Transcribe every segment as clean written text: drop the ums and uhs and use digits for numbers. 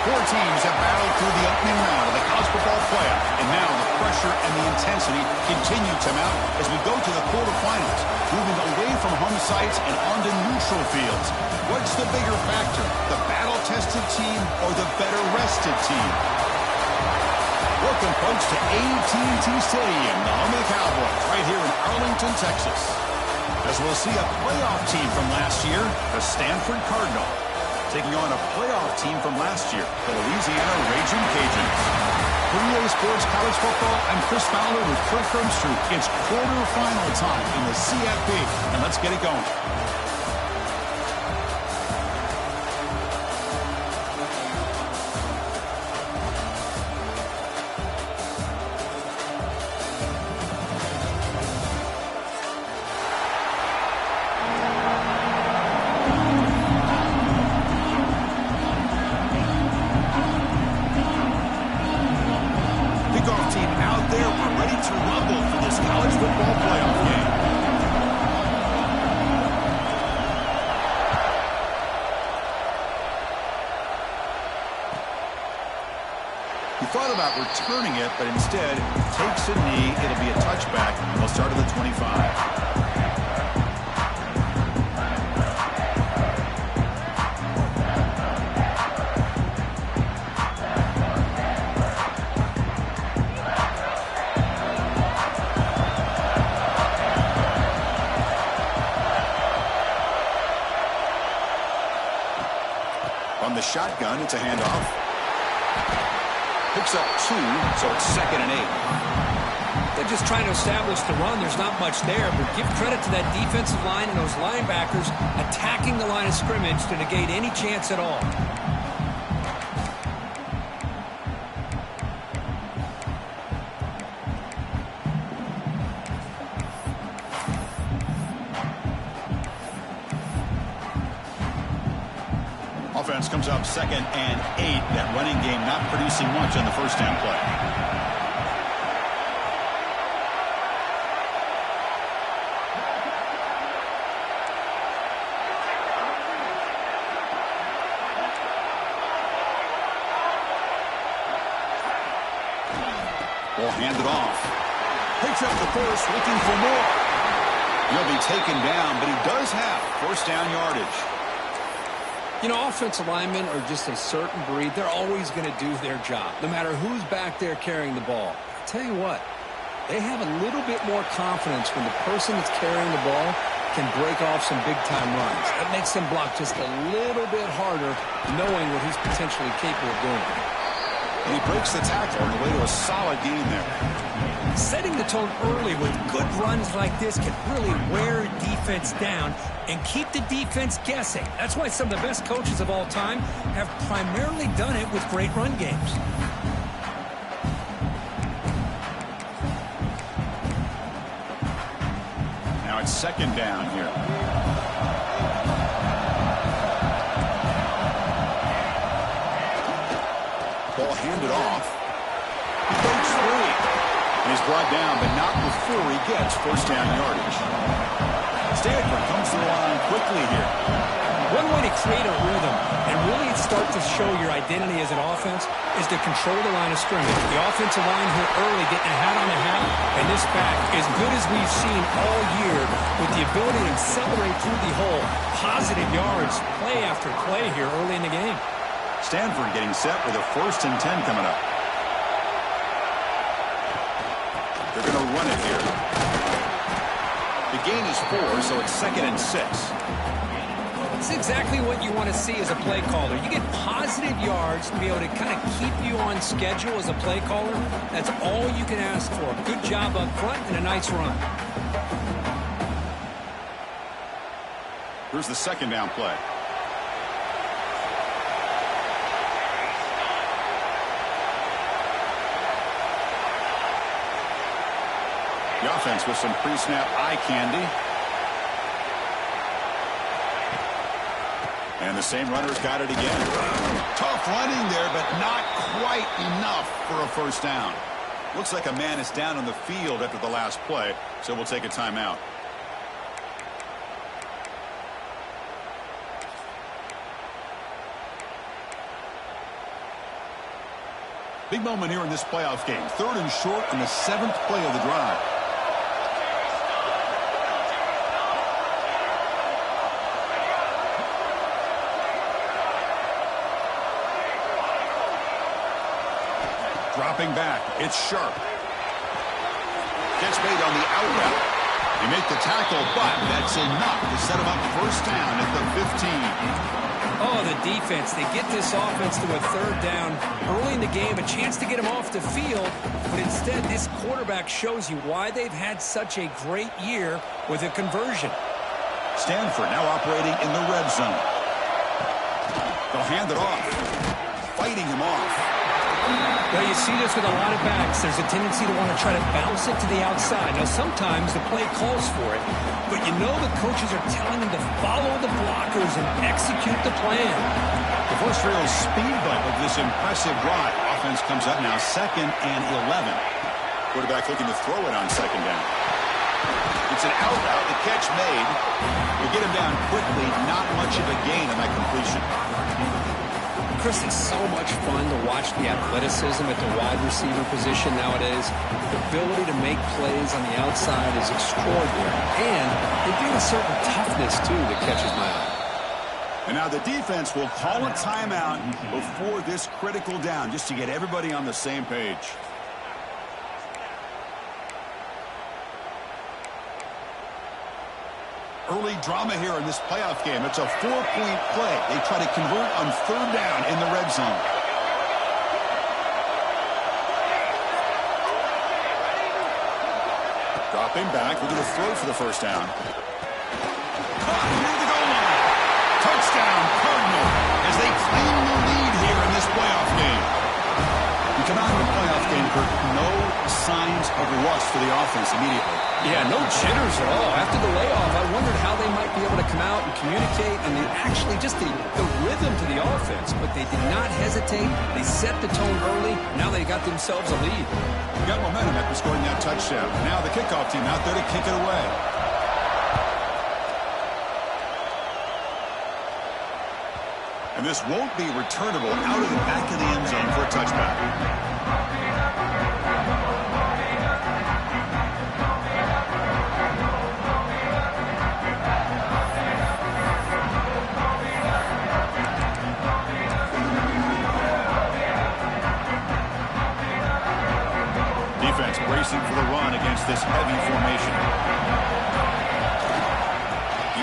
Four teams have battled through the opening round of the college football playoff, and now the pressure and the intensity continue to mount as we go to the quarterfinals, moving away from home sites and onto neutral fields. What's the bigger factor, the battle-tested team or the better-rested team? Welcome, folks, to AT&T Stadium, the home of the Cowboys, right here in Arlington, Texas. As we'll see a playoff team from last year, the Stanford Cardinal, taking on a playoff team from last year, the Louisiana Raging Cajuns. For EA Sports College Football, I'm Chris Fowler with Kirk Hermstrup. It's quarterfinal time in the CFP, and let's get it going. Returning it, but instead takes a knee. It'll be a touchback. They'll start at the 25. On the shotgun, it's a handoff. Picks up 2, so it's 2nd and 8. They're just trying to establish the run. There's not much there, but give credit to that defensive line and those linebackers attacking the line of scrimmage to negate any chance at all. Offense comes up 2nd and 8. That running game not producing much on the first down play. Ball handed off. Picks up the first, looking for more. He'll be taken down, but he does have first down yardage. You know, offensive linemen are just a certain breed. They're always going to do their job, no matter who's back there carrying the ball. I'll tell you what, they have a little bit more confidence when the person that's carrying the ball can break off some big-time runs. That makes them block just a little bit harder, knowing what he's potentially capable of doing. And he breaks the tackle on the way to a solid gain there. Setting the tone early with good runs like this can really wear a defense down and keep the defense guessing. That's why some of the best coaches of all time have primarily done it with great run games. Now it's 2nd down here. Ball handed off. He breaks free. And he's brought down, but not before he gets first down yardage. Stanford comes to the line quickly here. One way to create a rhythm and really start to show your identity as an offense is to control the line of scrimmage. The offensive line here early getting a hat on the hat, and this back, as good as we've seen all year, with the ability to accelerate through the hole. Positive yards, play after play here early in the game. Stanford getting set with a 1st and 10 coming up. They're going to run it here. The gain is 4, so it's 2nd and 6. It's exactly what you want to see as a play caller. You get positive yards to be able to kind of keep you on schedule as a play caller. That's all you can ask for. Good job up front and a nice run. Here's the 2nd down play. The offense with some pre-snap eye candy. And the same runner's got it again. Tough running there, but not quite enough for a first down. Looks like a man is down on the field after the last play, so we'll take a timeout. Big moment here in this playoff game. 3rd and short on the 7th play of the drive. Dropping back, it's Sharp. Gets made on the out route. They make the tackle, but that's enough to set him up first down at the 15. Oh, the defense. They get this offense to a 3rd down early in the game, a chance to get him off the field, but instead this quarterback shows you why they've had such a great year with a conversion. Stanford now operating in the red zone. They'll hand it off. Fighting him off. Well, you see this with a lot of backs. There's a tendency to want to try to bounce it to the outside. Now, sometimes the play calls for it, but you know the coaches are telling them to follow the blockers and execute the plan. The first real speed bump of this impressive drive. Offense comes up now 2nd and 11. Quarterback looking to throw it on 2nd down. It's an out route. The catch made. Will get him down quickly. Not much of a gain on that completion. Chris, it's so much fun to watch the athleticism at the wide receiver position nowadays. The ability to make plays on the outside is extraordinary. And they bring a certain toughness, too, that catches my eye. And now the defense will call a timeout before this critical down, just to get everybody on the same page. Early drama here in this playoff game. It's a 4-point play. They try to convert on 3rd down in the red zone. Dropping back, looking to throw for the first down. Caught near the goal line. Touchdown, Cardinal, as they claim the lead here in this playoff game. We come out in the playoff game, Kurt, no signs of rust for the offense immediately. Yeah, no jitters at all. After the layoff, I wondered how they might be able to come out and communicate, and they actually just the rhythm to the offense, but they did not hesitate. They set the tone early. Now they got themselves a lead. Got momentum after scoring that touchdown. Now the kickoff team out there to kick it away. And this won't be returnable out of the back of the end zone for a touchback. Defense bracing for the run against this heavy formation.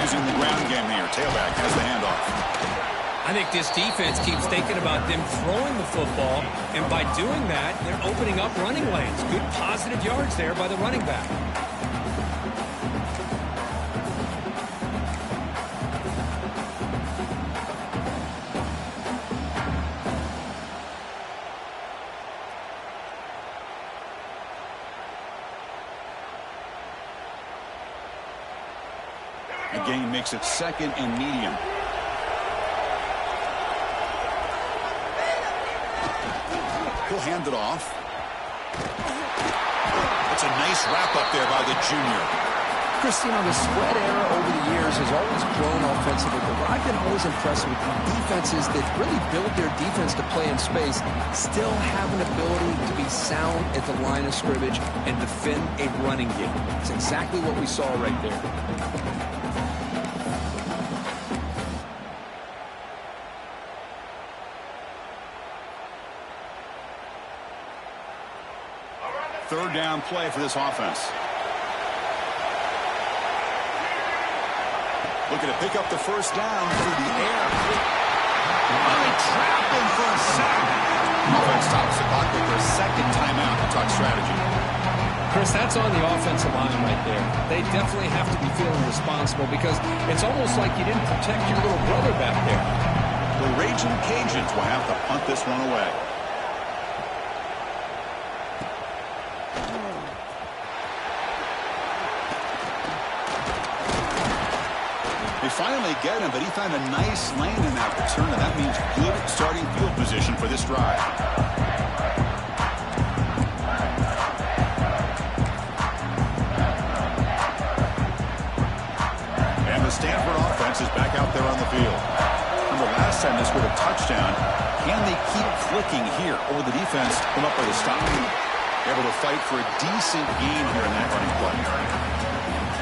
Using the ground game here. Tailback has the handoff. I think this defense keeps thinking about them throwing the football, and by doing that, they're opening up running lanes. Good positive yards there by the running back. The gain makes it 2nd and medium. He'll hand it off. It's a nice wrap-up there by the junior. Christine, the spread era over the years has always grown offensively, but I've been always impressed with defenses that really build their defense to play in space, still have an ability to be sound at the line of scrimmage and defend a running game. It's exactly what we saw right there. Third down play for this offense. Looking to pick up the first down through the air. They trap him for a sack. Offense stops the clock with their 2nd timeout to talk strategy. Chris, that's on the offensive line right there. They definitely have to be feeling responsible because it's almost like you didn't protect your little brother back there. The Raging Cajuns will have to punt this one away. They finally finally get him, but he found a nice lane in that return, and that means good starting field position for this drive. And the Stanford offense is back out there on the field. Remember, last time they scored a touchdown. Can they keep clicking here, or will the defense come up with a stop? Able to fight for a decent gain here in that running play.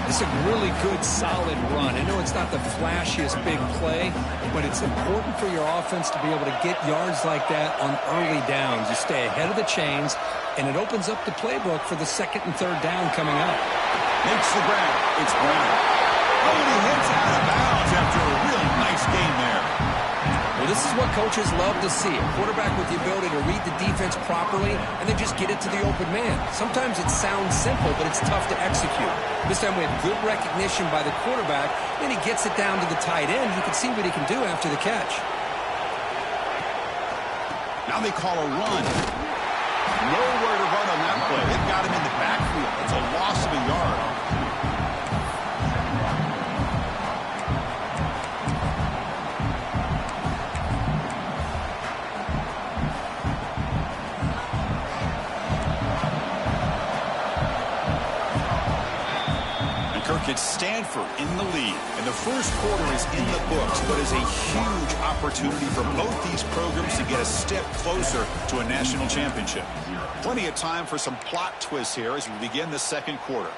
It's a really good, solid run. I know it's not the flashiest big play, but it's important for your offense to be able to get yards like that on early downs. You stay ahead of the chains, and it opens up the playbook for the second and third down coming up. Makes the grab. It's Brown. Oh, and he hits out of bounds after a really nice game there. Well, this is what coaches love to see. A quarterback with the ability to read the defense properly and then just get it to the open man. Sometimes it sounds simple, but it's tough to execute. This time we have good recognition by the quarterback, and he gets it down to the tight end. You can see what he can do after the catch. Now they call a run. Nowhere to run on that play. They've got him in the backfield. It's a loss of a yard. It's Stanford in the lead, and the first quarter is in the books, but is a huge opportunity for both these programs to get a step closer to a national championship. Plenty of time for some plot twists here as we begin the second quarter.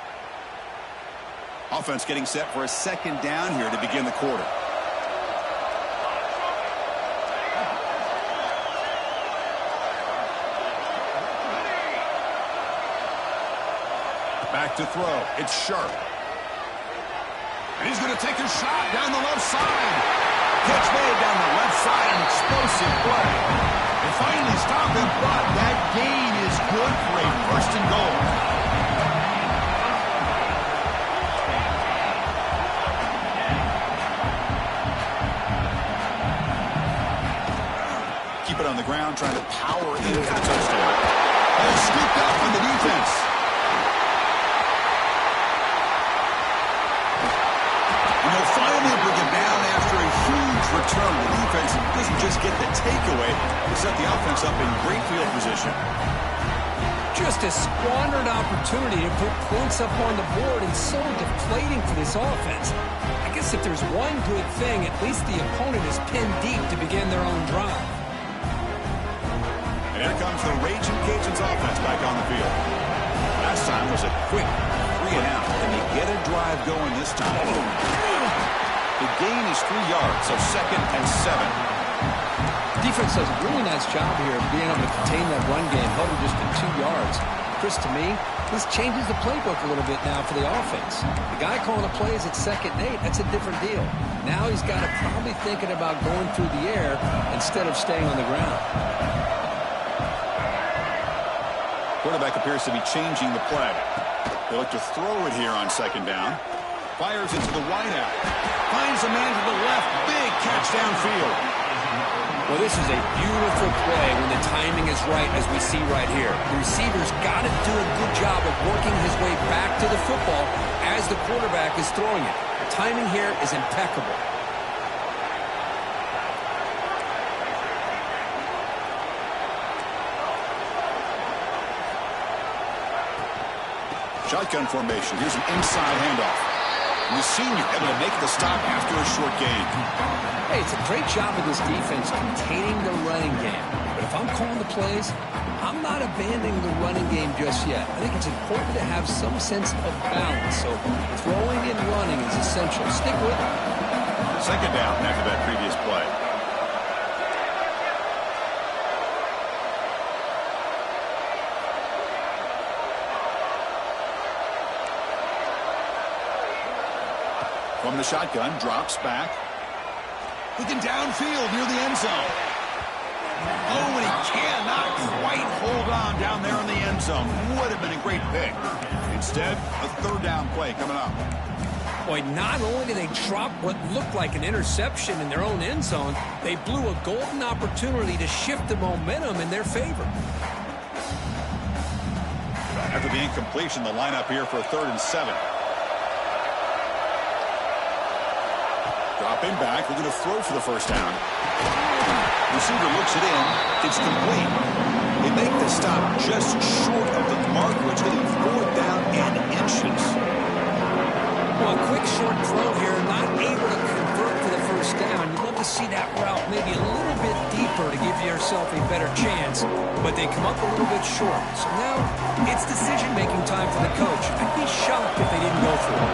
Offense getting set for a second down here to begin the quarter. Back to throw. It's Sharp. And he's going to take a shot down the left side. Catch made down the left side, an explosive play. They finally stop him, but that gain is good for a first and goal. Keep it on the ground, trying to power in for the touchdown. And scooped up on the defense. They'll finally bring him down after a huge return. The defense doesn't just get the takeaway, they set the offense up in great field position. Just a squandered opportunity to put points up on the board, and so deflating for this offense. I guess if there's one good thing, at least the opponent is pinned deep to begin their own drive. And here comes the Raging Cajuns offense back on the field. Last time was a quick 3 and out, and they get a drive going this time. The gain is 3 yards, so second and 7. Defense does a really nice job here of being able to contain that run game, held just to 2 yards. Chris, to me, this changes the playbook a little bit now for the offense. The guy calling the plays at 2nd and 8, that's a different deal. Now he's got to probably thinking about going through the air instead of staying on the ground. Quarterback appears to be changing the play. They look to throw it here on 2nd down. Fires into the wideout. Finds a man to the left. Big catch downfield. Well, this is a beautiful play when the timing is right, as we see right here. The receiver's got to do a good job of working his way back to the football as the quarterback is throwing it. The timing here is impeccable. Shotgun formation. Here's an inside handoff. And the senior able to make the stop after a short gain. Hey, it's a great job of this defense containing the running game. But if I'm calling the plays, I'm not abandoning the running game just yet. I think it's important to have some sense of balance. So throwing and running is essential. Stick with it. 2nd down after that previous play. From the shotgun, drops back. Looking downfield near the end zone. Oh, and he cannot quite hold on down there in the end zone. Would have been a great pick. Instead, a 3rd down play coming up. Boy, not only did they drop what looked like an interception in their own end zone, they blew a golden opportunity to shift the momentum in their favor. After the incompletion, the lineup here for a 3rd and 7. Dropping back, looking to throw for the first down. Receiver looks it in. It's complete. They make the stop just short of the marker. It's going to be 4th down and inches. Well, a quick short throw here, not able to convert for the first down. You'd love to see that route maybe a little bit deeper to give yourself a better chance, but they come up a little bit short. So now it's decision-making time for the coach. I'd be shocked if they didn't go for it.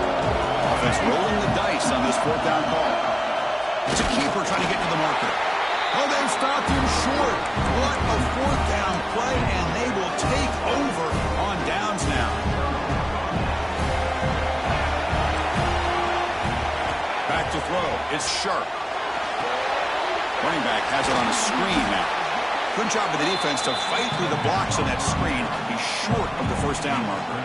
Offense rolling the dice on this 4th down call. It's a keeper trying to get to the marker. Oh, they stopped him short. What a 4th down play, and they will take over on downs now. Back to throw. It's Sharp. Running back has it on a screen now. Good job of the defense to fight through the blocks on that screen. He's short of the first down marker.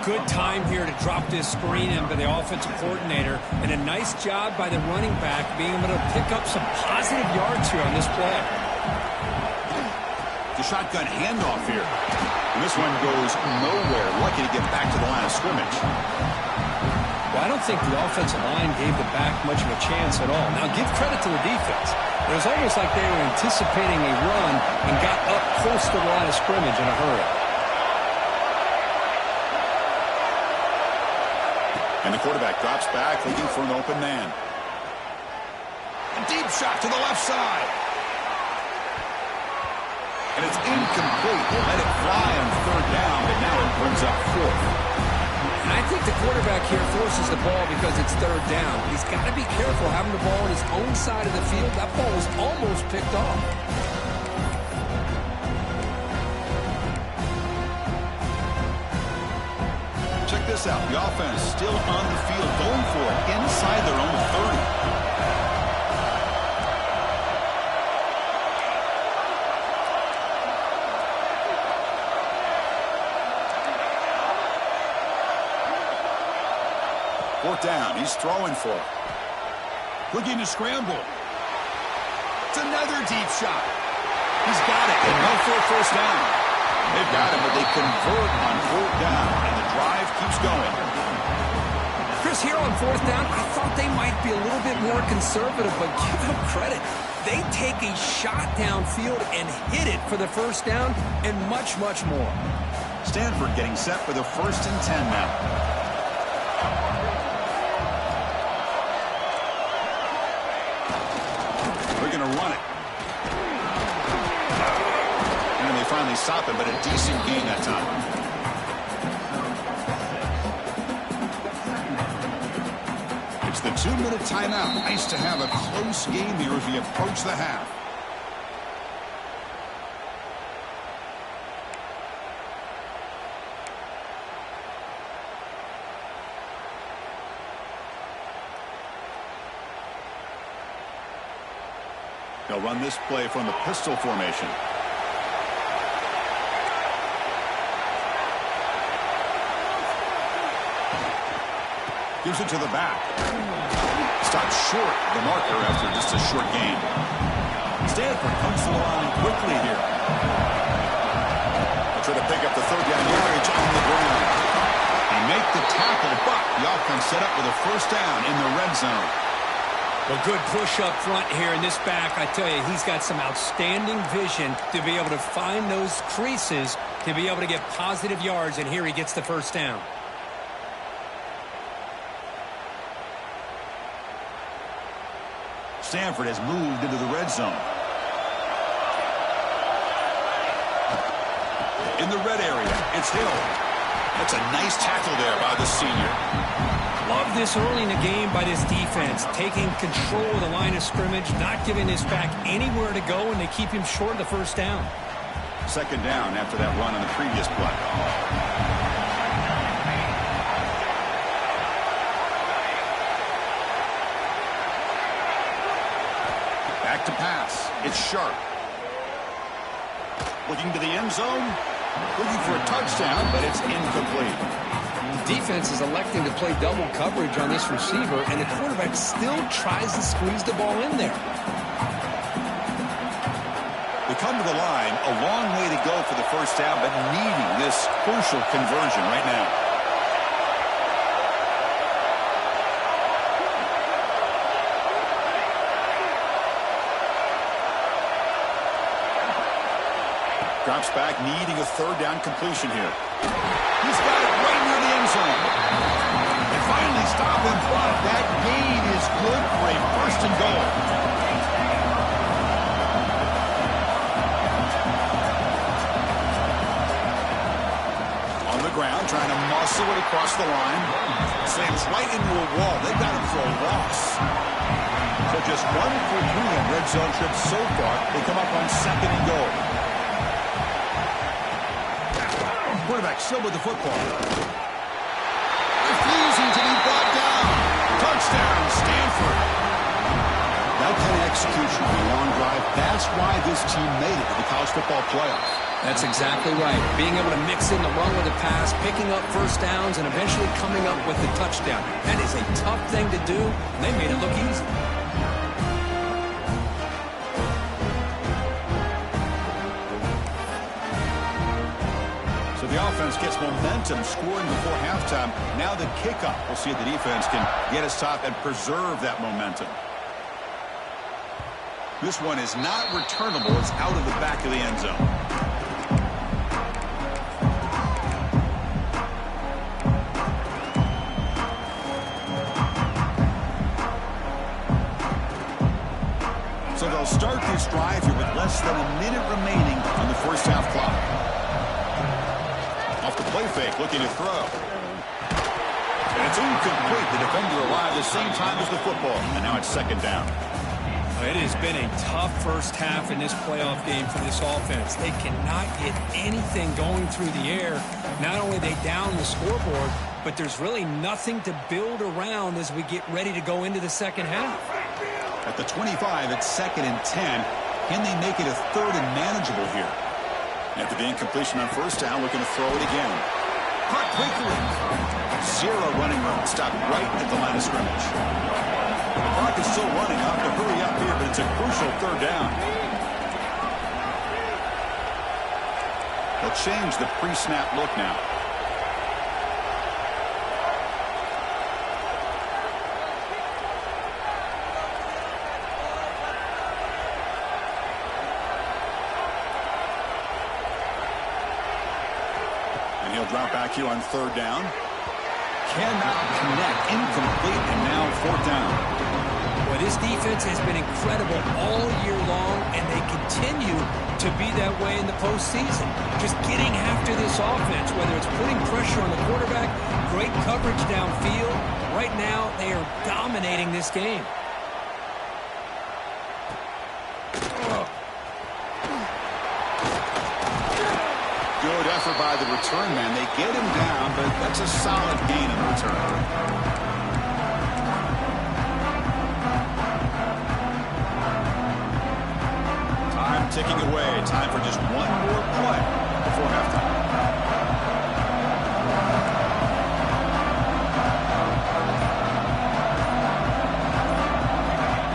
Good time here to drop this screen in by the offensive coordinator, and a nice job by the running back being able to pick up some positive yards here on this play. The shotgun handoff here. And this one goes nowhere. Lucky to get back to the line of scrimmage. Well, I don't think the offensive line gave the back much of a chance at all. Now, give credit to the defense. It was almost like they were anticipating a run and got up close to the line of scrimmage in a hurry. And the quarterback drops back, looking for an open man. A deep shot to the left side. And it's incomplete. They let it fly on 3rd down, but now it brings up 4th. And I think the quarterback here forces the ball because it's 3rd down. He's got to be careful having the ball on his own side of the field. That ball was almost picked off. Check this out. The offense still on the field, going for it inside their own 30. Fourth down. He's throwing for it. Looking to scramble. It's another deep shot. He's got it. And no for a first down. They've got it, but they convert on 4th down, and the drive keeps going. Chris, here on 4th down, I thought they might be a little bit more conservative, but give them credit. They take a shot downfield and hit it for the first down and much, much more. Stanford getting set for the 1st and 10 now. They're going to run it. And they finally stop it, but a decent gain that time. It's the 2-minute timeout. Nice to have a close game here as we approach the half. They'll run this play from the pistol formation. Gives it to the back. Stopped short of the marker after just a short gain. Stanford comes to the line quickly here. They'll try to pick up the 3rd down yardage on the ground. They make the tackle, but the offense set up with a first down in the red zone. Well, good push up front here in this back. I tell you, he's got some outstanding vision to be able to find those creases, to be able to get positive yards, and here he gets the first down. Stanford has moved into the red zone. In the red area, it's Hill. That's a nice tackle there by the senior. Love this early in the game by this defense, taking control of the line of scrimmage, not giving this back anywhere to go, and they keep him short of the first down. 2nd down after that run on the previous play. Back to pass. It's Sharp. Looking to the end zone. Looking for a touchdown, but it's incomplete. The defense is electing to play double coverage on this receiver, and the quarterback still tries to squeeze the ball in there. They come to the line, a long way to go for the first down, but needing this crucial conversion right now. Drops back, needing a third down completion here. He's got it right near the end zone. They finally stop him, but that gain is good for a first and goal. On the ground, trying to muscle it across the line. Slams right into a wall. They've got him for a loss. So just 1 for 3 on red zone trips so far. They come up on second and goal. Quarterback still with the football. Refusing to be brought down. Touchdown, Stanford. That kind of execution on a long drive, that's why this team made it to the college football playoff. That's exactly right. Being able to mix in the run with the pass, picking up first downs, and eventually coming up with the touchdown. That is a tough thing to do, and they made it look easy. So the offense gets momentum, scoring before halftime. Now the kickoff. We'll see if the defense can get a stop and preserve that momentum. This one is not returnable. It's out of the back of the end zone. So they'll start this drive here with less than a minute remaining on the first half clock. Off the play fake, looking to throw. And it's incomplete. The defender arrived the same time as the football. And now it's second down. It has been a tough first half in this playoff game for this offense. They cannot get anything going through the air. Not only they down the scoreboard, but there's really nothing to build around as we get ready to go into the second half. At the 25, it's second and 10. Can they make it a third and manageable here? After the incompletion on first down, looking to throw it again. Caught quickly. Zero running room. Stopped right at the line of scrimmage. The clock is still running. I'll have to hurry up here, but it's a crucial third down. They'll change the pre-snap look now. And he'll drop back here on third down. Cannot connect. Incomplete, and now fourth down. Well, this defense has been incredible all year long, and they continue to be that way in the postseason. Just getting after this offense, whether it's putting pressure on the quarterback, great coverage downfield. Right now, they are dominating this game. Good effort by the return man. They get him down, but that's a solid gain in return. Time ticking away. Time for just one more play before halftime.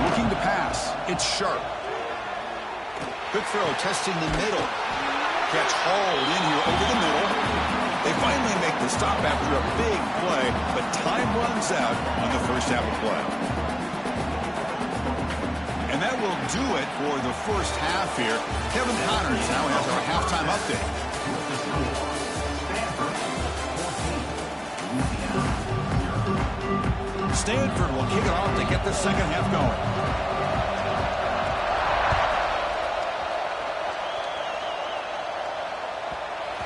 Looking to pass. It's sharp. Good throw, testing the middle. Catch hauled in here over the middle. They finally make the stop after a big play, but time runs out on the first half of play. And that will do it for the first half here. Kevin Connors now has our halftime update. Stanford will kick it off to get the second half going.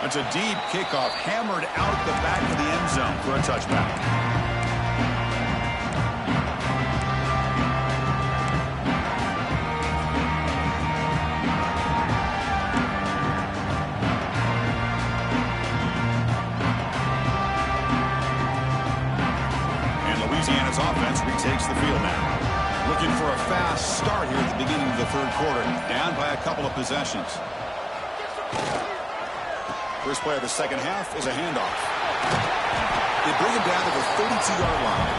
It's a deep kickoff, hammered out the back of the end zone for a touchback. And Louisiana's offense retakes the field now. Looking for a fast start here at the beginning of the third quarter, down by a couple of possessions. First play of the second half is a handoff. They bring him down to the 32-yard line.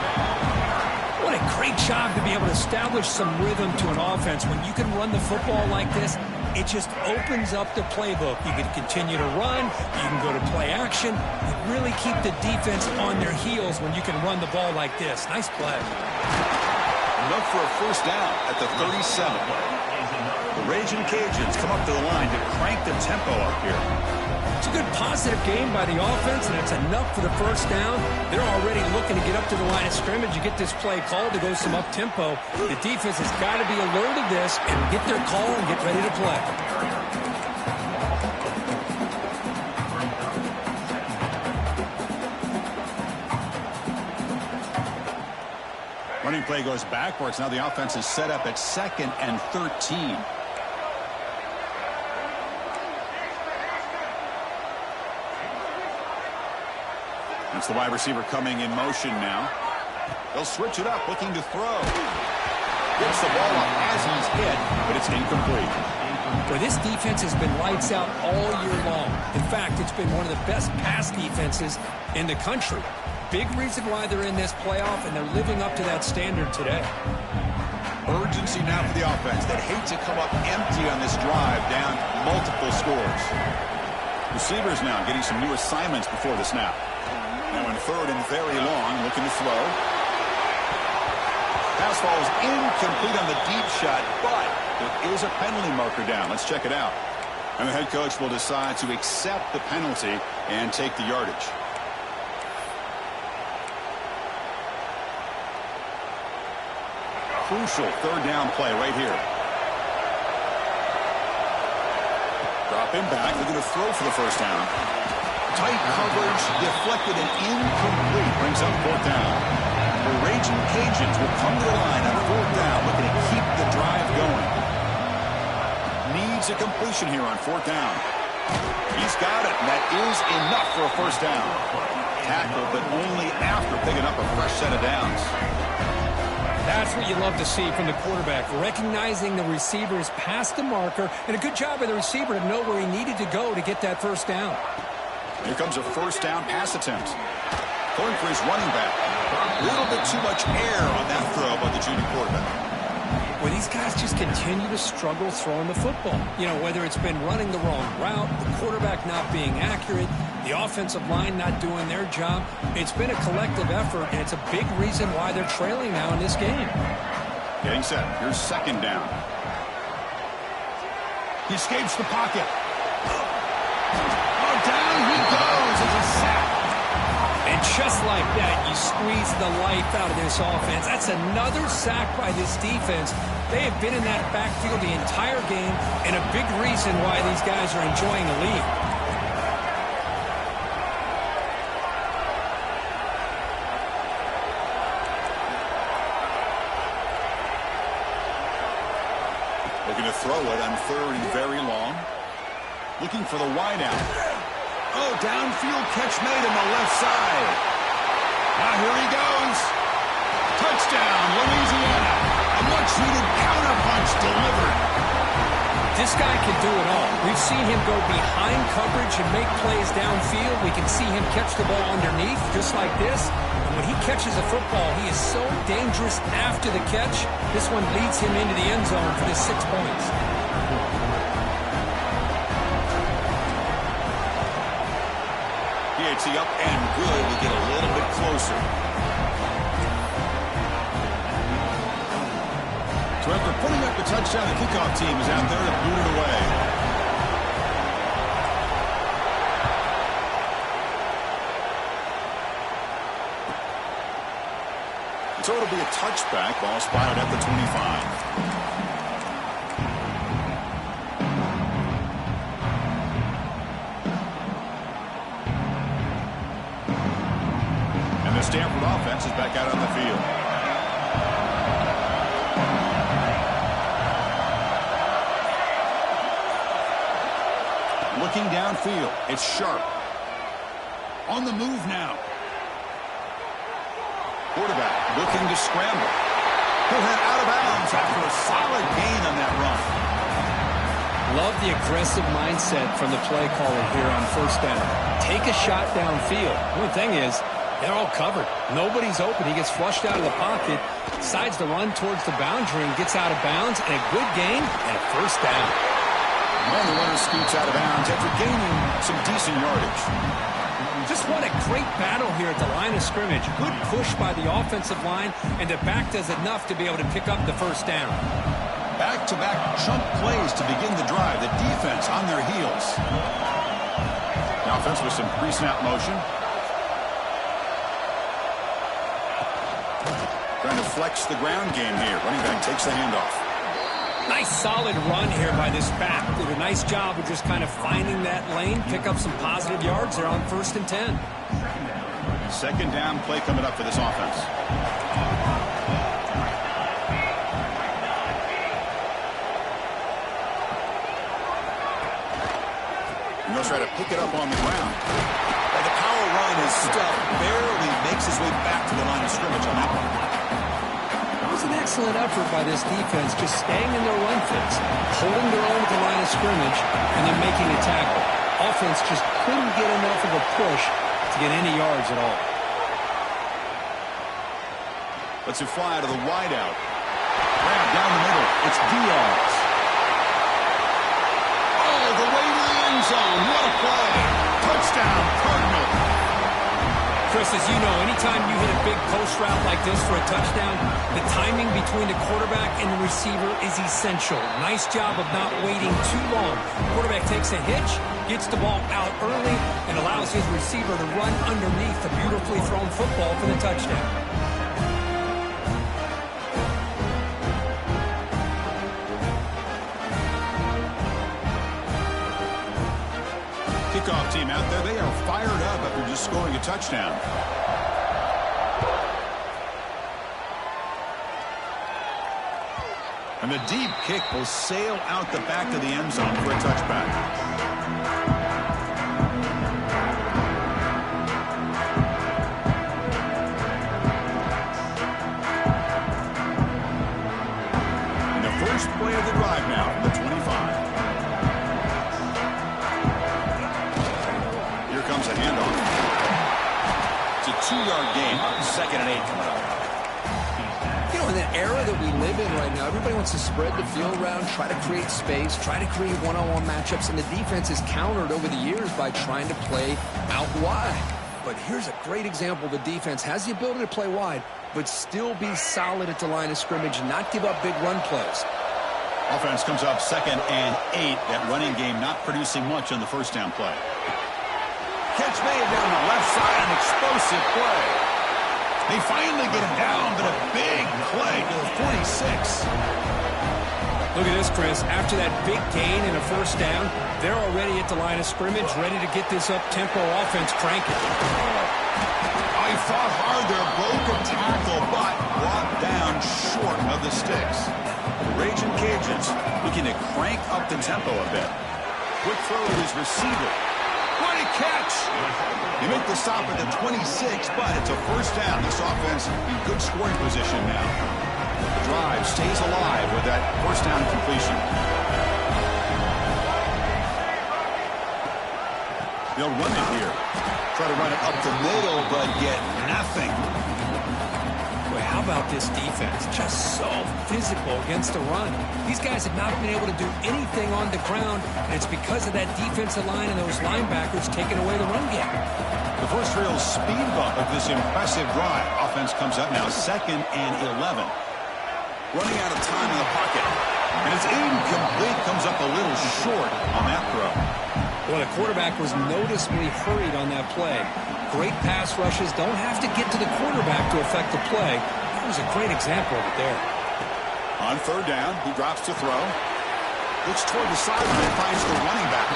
What a great job to be able to establish some rhythm to an offense. When you can run the football like this, it just opens up the playbook. You can continue to run. You can go to play action. You really keep the defense on their heels when you can run the ball like this. Nice play. Enough for a first down at the 37. The Raging Cajuns come up to the line to crank the tempo up here. It's a good positive game by the offense, and it's enough for the first down. They're already looking to get up to the line of scrimmage. You get this play called to go some up-tempo. The defense has got to be alert of this and get their call and get ready to play. Running play goes backwards. Now the offense is set up at 2nd and 13. It's the wide receiver coming in motion now. They'll switch it up, looking to throw. Gets the ball up as he's hit, but it's incomplete. Well, this defense has been lights out all year long. In fact, it's been one of the best pass defenses in the country. Big reason why they're in this playoff, and they're living up to that standard today. Urgency now for the offense. They'd hate to come up empty on this drive, down multiple scores. Receivers now getting some new assignments before the snap. Now in 3rd and very long, looking to throw. Pass falls incomplete on the deep shot, but there is a penalty marker down. Let's check it out. And the head coach will decide to accept the penalty and take the yardage. Crucial 3rd down play right here. Drop him back. They're going to throw for the first down. Tight coverage, deflected and incomplete. Brings up 4th down. The Raging Cajuns will come to the line on 4th down, looking to keep the drive going. Needs a completion here on 4th down. He's got it, and that is enough for a first down. Tackle, but only after picking up a fresh set of downs. That's what you love to see from the quarterback, recognizing the receiver's past the marker, and a good job by the receiver to know where he needed to go to get that first down. Here comes a first down pass attempt. Going for his running back. A little bit too much air on that throw by the junior quarterback. Well, these guys just continue to struggle throwing the football. You know, whether it's been running the wrong route, the quarterback not being accurate, the offensive line not doing their job. It's been a collective effort, and it's a big reason why they're trailing now in this game. Getting set. Here's 2nd down. He escapes the pocket. Oh, down he goes. It's a sack. And just like that, you squeeze the life out of this offense. That's another sack by this defense. They have been in that backfield the entire game, and a big reason why these guys are enjoying the lead. Looking to throw it on 3rd and very long. Looking for the wideout. Oh, downfield catch made on the left side. Now here he goes. Touchdown, Louisiana. A much-needed counterpunch delivered. This guy can do it all. We've seen him go behind coverage and make plays downfield. We can see him catch the ball underneath, just like this. And when he catches a football, he is so dangerous after the catch. This one leads him into the end zone for the 6 points. PAT up and good to get a little bit closer. So after putting up the touchdown, the kickoff team is out there to boot it away. So it'll be a touchback. Ball spotted at the 25. And the Stanford offense is back out on the field. Looking downfield, it's Sharp. On the move now. Quarterback looking to scramble. He'll head out of bounds after a solid gain on that run. Love the aggressive mindset from the play caller here on first down. Take a shot downfield. One thing is, they're all covered. Nobody's open. He gets flushed out of the pocket, decides to run towards the boundary and gets out of bounds, and a good gain and a first down. And the runner scoots out of bounds after gaining some decent yardage. Just what a great battle here at the line of scrimmage. Good push by the offensive line, and the back does enough to be able to pick up the first down. Back-to-back chunk plays to begin the drive. The defense on their heels. The offense with some pre-snap motion. Trying to flex the ground game here. Running back takes the handoff. Nice solid run here by this back. Did a nice job of just kind of finding that lane, pick up some positive yards there on 1st and 10. Second down play coming up for this offense. And they'll try to pick it up on the ground. And the power run is stuffed. Barely makes his way back to the line of scrimmage on that one. It was an excellent effort by this defense, just staying in their run fits, holding their own at the line of scrimmage, and then making a tackle. Offense just couldn't get enough of a push to get any yards at all. Let's it fly out of the wideout. Grab down the middle. It's Diaz. Oh, the way to the end zone. What a play. Touchdown, Cardinal. Chris, as you know, anytime you hit a big post route like this for a touchdown, the timing between the quarterback and the receiver is essential. Nice job of not waiting too long. Quarterback takes a hitch, gets the ball out early, and allows his receiver to run underneath the beautifully thrown football for the touchdown. Kickoff team out there, they are fired up after just scoring a touchdown. And the deep kick will sail out the back of the end zone for a touchback. First play of the drive now from the 25. Here comes a handoff. It's a 2-yard gain. 2nd and 8 coming up. You know, in the era that we live in right now, everybody wants to spread the field around, try to create space, try to create one-on-one matchups, and the defense is countered over the years by trying to play out wide. But here's a great example. The defense has the ability to play wide, but still be solid at the line of scrimmage, not give up big run plays. Offense comes up 2nd and 8. That running game not producing much on the first down play. Catch made down the left side, an explosive play. They finally get him down, but a big play to the 46. Look at this, Chris. After that big gain and a first down, they're already at the line of scrimmage, ready to get this up-tempo offense cranking. He fought hard there, broke a tackle, but brought down short of the sticks. The Raging Cajuns looking to crank up the tempo a bit. Quick throw to his receiver. What a catch! They make the stop at the 26, but it's a first down. This offense in good scoring position now. The drive stays alive with that first down completion. They'll run it here. Try to run it up the middle, but get nothing. Boy, how about this defense? Just so physical against the run. These guys have not been able to do anything on the ground, and it's because of that defensive line and those linebackers taking away the run game. The first real speed bump of this impressive drive. Offense comes up now 2nd and 11. Running out of time in the pocket. And it's incomplete. Comes up a little short on that throw. Well, the quarterback was noticeably hurried on that play. Great pass rushes. Don't have to get to the quarterback to affect the play. That was a great example of it there. On 3rd down, he drops to throw. Looks toward the sideline, finds the running back.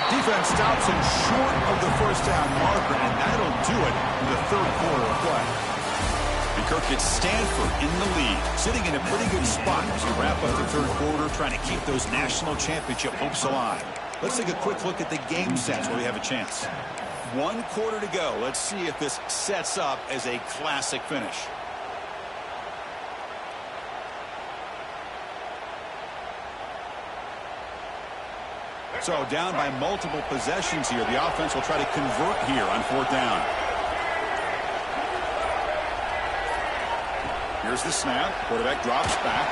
Defense stops him short of the first down marker, and that'll do it in the 3rd quarter of play. And Kirk gets Stanford in the lead, sitting in a pretty good spot as we wrap up the 3rd quarter, trying to keep those national championship hopes alive. Let's take a quick look at the game sets where we have a chance. 1 quarter to go. Let's see if this sets up as a classic finish. So down by multiple possessions here. The offense will try to convert here on 4th down. Here's the snap. Quarterback drops back.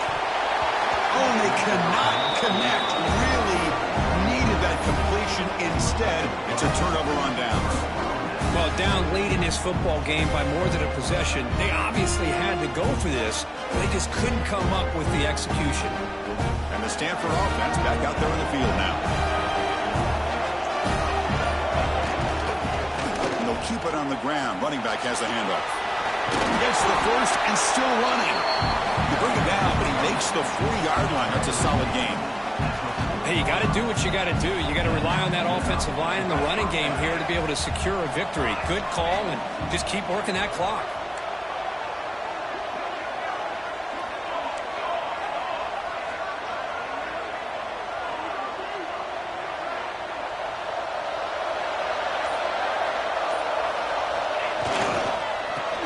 Oh, and they cannot connect. Really needed that completion. Instead, it's a turnover on downs. Well, down late in this football game by more than a possession, they obviously had to go for this. They just couldn't come up with the execution. And the Stanford offense back out there in the field now. And they'll keep it on the ground. Running back has the handoff. Gets to the first and still running. You bring him down, but he makes the 40-yard line. That's a solid game. Hey, you got to do what you got to do. You got to rely on that offensive line in the running game here to be able to secure a victory. Good call, and just keep working that clock.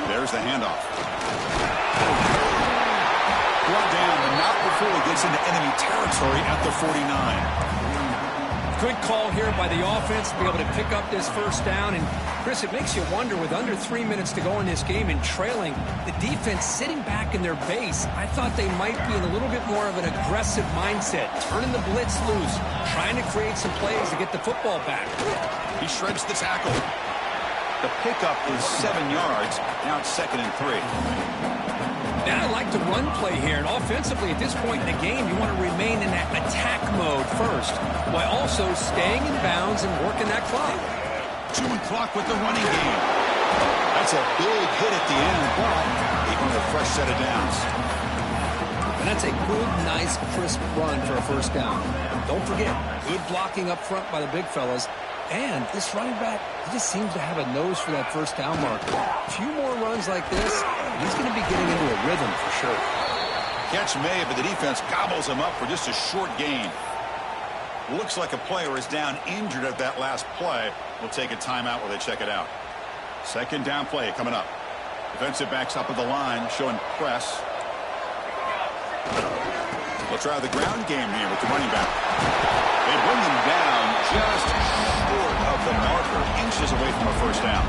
There's the handoff. Brought down, but not before he gets into enemy territory at the 49. Good call here by the offense to be able to pick up this first down. And, Chris, it makes you wonder, with under 3 minutes to go in this game and trailing, the defense sitting back in their base. I thought they might be in a little bit more of an aggressive mindset, turning the blitz loose, trying to create some plays to get the football back. He shreds the tackle. The pickup is 7 yards. Now it's 2nd and 3. Now I like the run play here, and offensively at this point in the game, you want to remain in that attack mode first, while also staying in bounds and working that clock. Chewing clock with the running game. That's a big hit at the end, but even with a fresh set of downs. And that's a good, nice, crisp run for a first down. Don't forget, good blocking up front by the big fellas. And this running back, he just seems to have a nose for that first down marker. A few more runs like this, he's going to be getting into a rhythm for sure. Catch made, but the defense gobbles him up for just a short gain. Looks like a player is down injured at that last play. We'll take a timeout while they check it out. 2nd down play coming up. Defensive backs up at the line, showing press. We'll try the ground game here with the running back. They bring him down just short of the marker, inches away from a first down.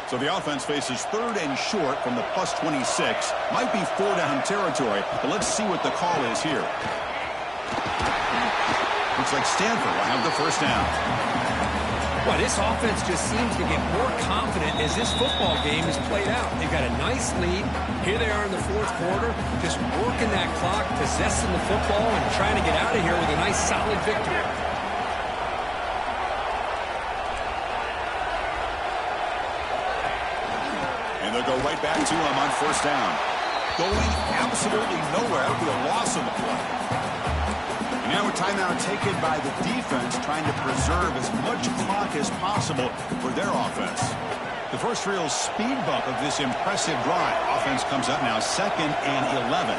So the offense faces 3rd and short from the plus 26. Might be 4-down territory, but let's see what the call is here. Looks like Stanford will have the first down. Well, this offense just seems to get more confident as this football game is played out. They've got a nice lead. Here they are in the 4th quarter, just working that clock, possessing the football, and trying to get out of here with a nice, solid victory. And they'll go right back to him on first down. Going absolutely nowhere. That would be a loss on the play. And now a timeout taken by the defense, trying to preserve as much clock as possible for their offense. The first real speed bump of this impressive drive. Offense comes up now 2nd and 11.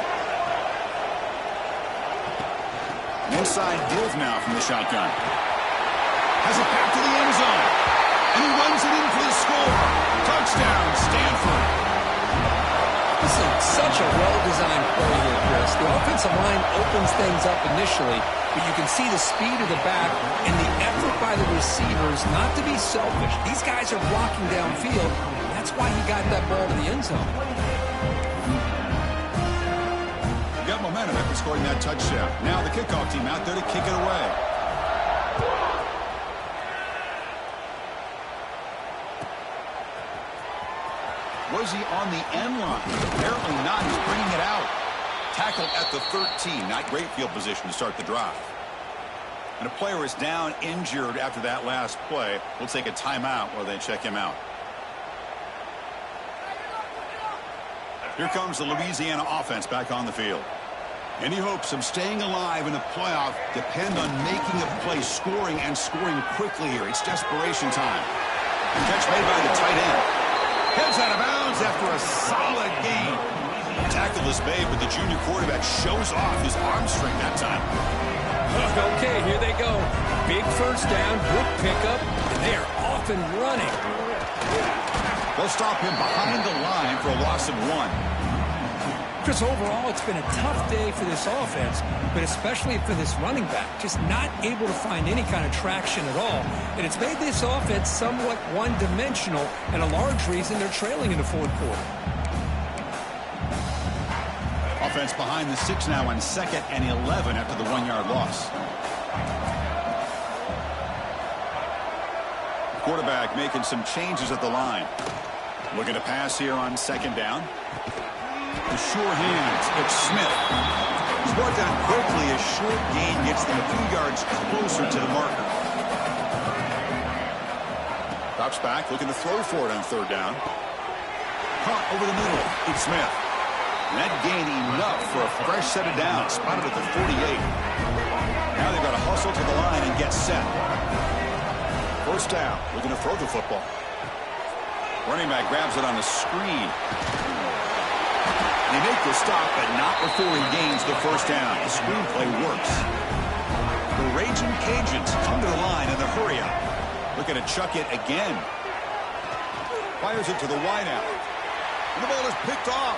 An inside give now from the shotgun. Has it back to the end zone. And he runs it in for the score. Touchdown, Stanford. This is such a well-designed play here, Chris. The offensive line opens things up initially, but you can see the speed of the back and the effort by the receivers not to be selfish. These guys are blocking downfield. That's why he got that ball to the end zone. Got momentum after scoring that touchdown. Now the kickoff team out there to kick it away. Was he on the end line? Apparently not. He's bringing it out. Tackled at the 13. Not great field position to start the drive. And a player is down injured after that last play. We'll take a timeout while they check him out. Here comes the Louisiana offense back on the field. Any hopes of staying alive in the playoff depend on making a play, scoring and scoring quickly here. It's desperation time. And catch made by the tight end. Heads out of bounds after a solid game. Tackle is made, but the junior quarterback shows off his arm strength that time. Okay, here they go. Big first down, good pickup, and they are off and running. They'll stop him behind the line for a loss of 1. Chris, overall, it's been a tough day for this offense, but especially for this running back, just not able to find any kind of traction at all. And it's made this offense somewhat one-dimensional, and a large reason they're trailing in the 4th quarter. Offense behind the 6 now on 2nd and 11 after the 1-yard loss. Quarterback making some changes at the line. Looking to pass here on second down. The sure hands. It's Smith. He's brought down quickly. A short gain gets them a few yards closer to the marker. Drops back, looking to throw for it on third down. Caught over the middle. It's Smith. And that gain enough for a fresh set of downs. Spotted at the 48. Now they've got to hustle to the line and get set. First down. Looking to throw the football. Running back grabs it on the screen. They make the stop, but not before he gains the first down. The screenplay works. The Raging Cajuns come to the line in the hurry-up. Looking to chuck it again. Fires it to the wideout. And the ball is picked off.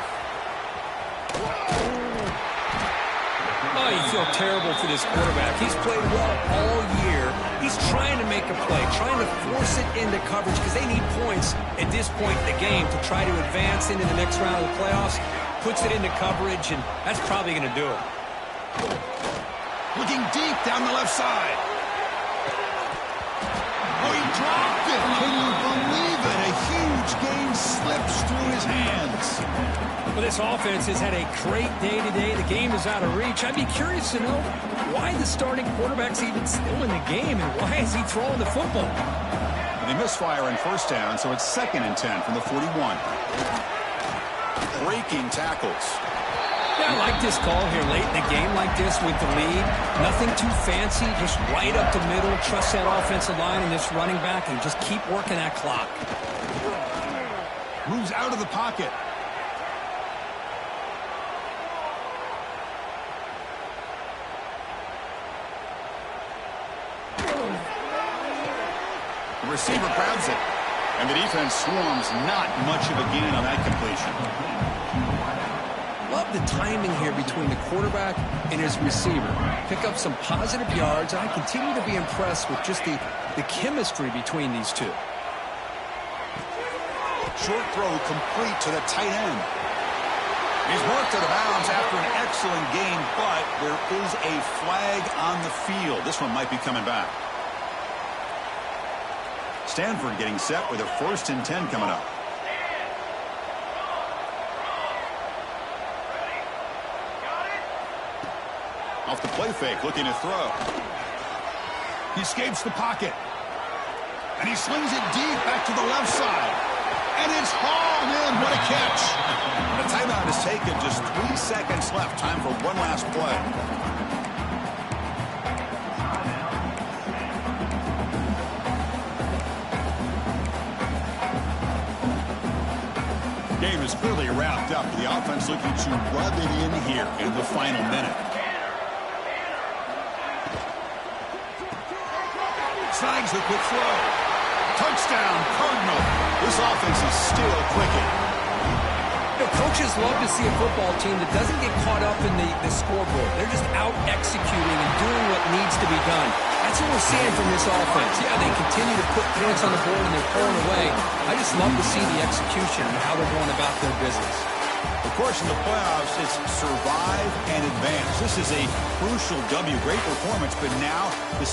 Oh, you feel terrible for this quarterback. He's played well all year. He's trying to make a play, trying to force it into coverage because they need points at this point in the game to try to advance into the next round of the playoffs. Puts it into coverage, and that's probably going to do it. Looking deep down the left side. Oh, he dropped it. Can you believe it? A huge gain slips through his hands. Well, this offense has had a great day today. The game is out of reach. I'd be curious to know why the starting quarterback's even still in the game, and why is he throwing the football? They misfire in first down, so it's 2nd and 10 from the 41. Breaking tackles. Yeah, I like this call here late in the game like this with the lead. Nothing too fancy, just right up the middle. Trust that offensive line and this running back and just keep working that clock. Moves out of the pocket. The receiver grabs it. And the defense swarms. Not much of a gain on that completion. Love the timing here between the quarterback and his receiver. Pick up some positive yards. I continue to be impressed with just the chemistry between these two. Short throw complete to the tight end. He's marked out of bounds after an excellent gain, but there is a flag on the field. This one might be coming back. Stanford getting set with a 1st and 10 coming up. Off the play fake, looking to throw. He escapes the pocket. And he slings it deep back to the left side. And it's hauled in. What a catch. The timeout is taken. Just 3 seconds left. Time for one last play. Game is clearly wrapped up. The offense looking to rub it in here in the final minute. Snags the quick throw. Touchdown, Cardinal. This offense is still clicking. You know, coaches love to see a football team that doesn't get caught up in the scoreboard. They're just out executing and doing what needs to be done. That's what we're seeing from this offense. Yeah, they continue to put points on the board and they're pulling away. I just love to see the execution and how they're going about their business. Of course, in the playoffs, it's survive and advance. This is a crucial W. Great performance, but now this